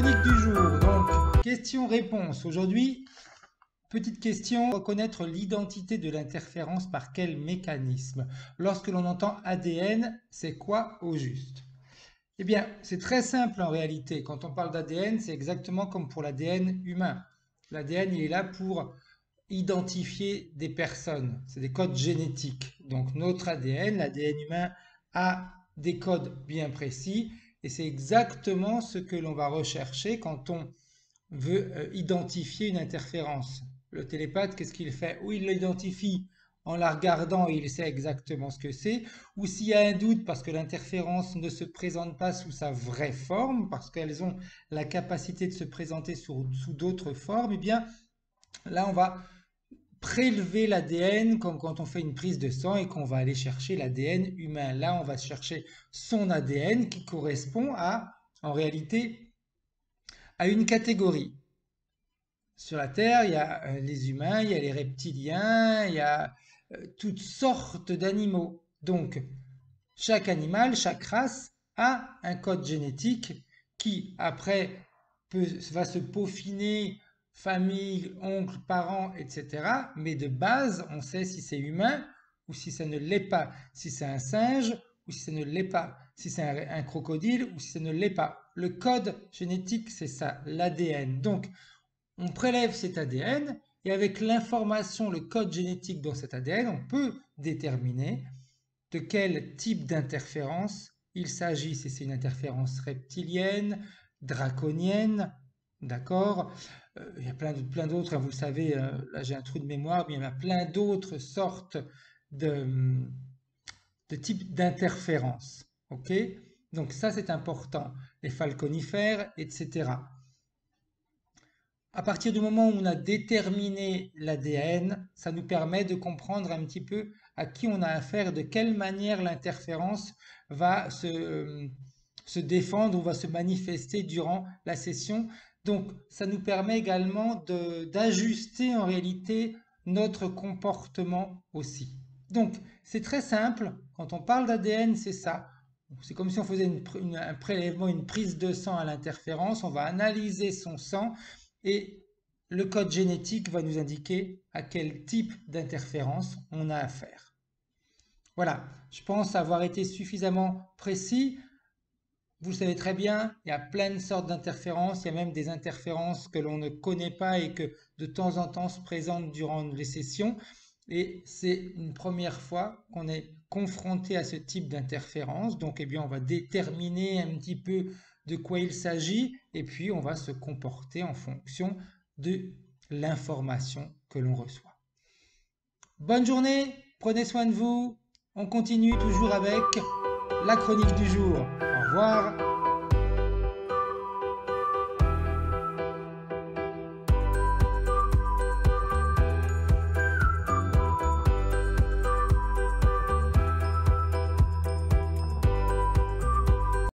chronique du jour. Donc, question-réponse. Aujourd'hui, petite question, reconnaître l'identité de l'interférence par quel mécanisme? Lorsque l'on entend ADN, c'est quoi au juste? Eh bien, c'est très simple en réalité. Quand on parle d'ADN, c'est exactement comme pour l'ADN humain. L'ADN, il est là pour identifier des personnes. C'est des codes génétiques. Donc notre ADN, l'ADN humain, a des codes bien précis et c'est exactement ce que l'on va rechercher quand on veut identifier une interférence. Le télépathe, qu'est-ce qu'il fait? Ou il l'identifie en la regardant et il sait exactement ce que c'est, ou s'il y a un doute parce que l'interférence ne se présente pas sous sa vraie forme, parce qu'elles ont la capacité de se présenter sous d'autres formes, eh bien là on va prélever l'ADN comme quand on fait une prise de sang et qu'on va aller chercher l'ADN humain. Là, on va chercher son ADN qui correspond en réalité, à une catégorie. Sur la Terre, il y a les humains, il y a les reptiliens, il y a toutes sortes d'animaux. Donc, chaque animal, chaque race a un code génétique qui, après, va se peaufiner, famille, oncle, parents, etc. Mais de base, on sait si c'est humain ou si ça ne l'est pas, si c'est un singe ou si ça ne l'est pas, si c'est un crocodile ou si ça ne l'est pas. Le code génétique, c'est ça, l'ADN. Donc, on prélève cet ADN et avec l'information, le code génétique dans cet ADN, on peut déterminer de quel type d'interférence il s'agit, si c'est une interférence reptilienne, draconienne, d'accord. Il y a plein d'autres, hein, vous le savez, là j'ai un trou de mémoire, mais il y en a plein d'autres sortes de, de types d'interférences, ok. Donc ça c'est important, les falconifères, etc. À partir du moment où on a déterminé l'ADN, ça nous permet de comprendre un petit peu à qui on a affaire, de quelle manière l'interférence va se défendre ou va se manifester durant la session. Donc, ça nous permet également d'ajuster en réalité notre comportement aussi. Donc, c'est très simple. Quand on parle d'ADN, c'est ça. C'est comme si on faisait un prélèvement, une prise de sang à l'interférence. On va analyser son sang et le code génétique va nous indiquer à quel type d'interférence on a affaire. Voilà, je pense avoir été suffisamment précis. Vous le savez très bien, il y a plein de sortes d'interférences, il y a même des interférences que l'on ne connaît pas et que de temps en temps se présentent durant les sessions. Et c'est une première fois qu'on est confronté à ce type d'interférence. Donc, eh bien, on va déterminer un petit peu de quoi il s'agit et puis on va se comporter en fonction de l'information que l'on reçoit. Bonne journée, prenez soin de vous. On continue toujours avec la chronique du jour. Au revoir.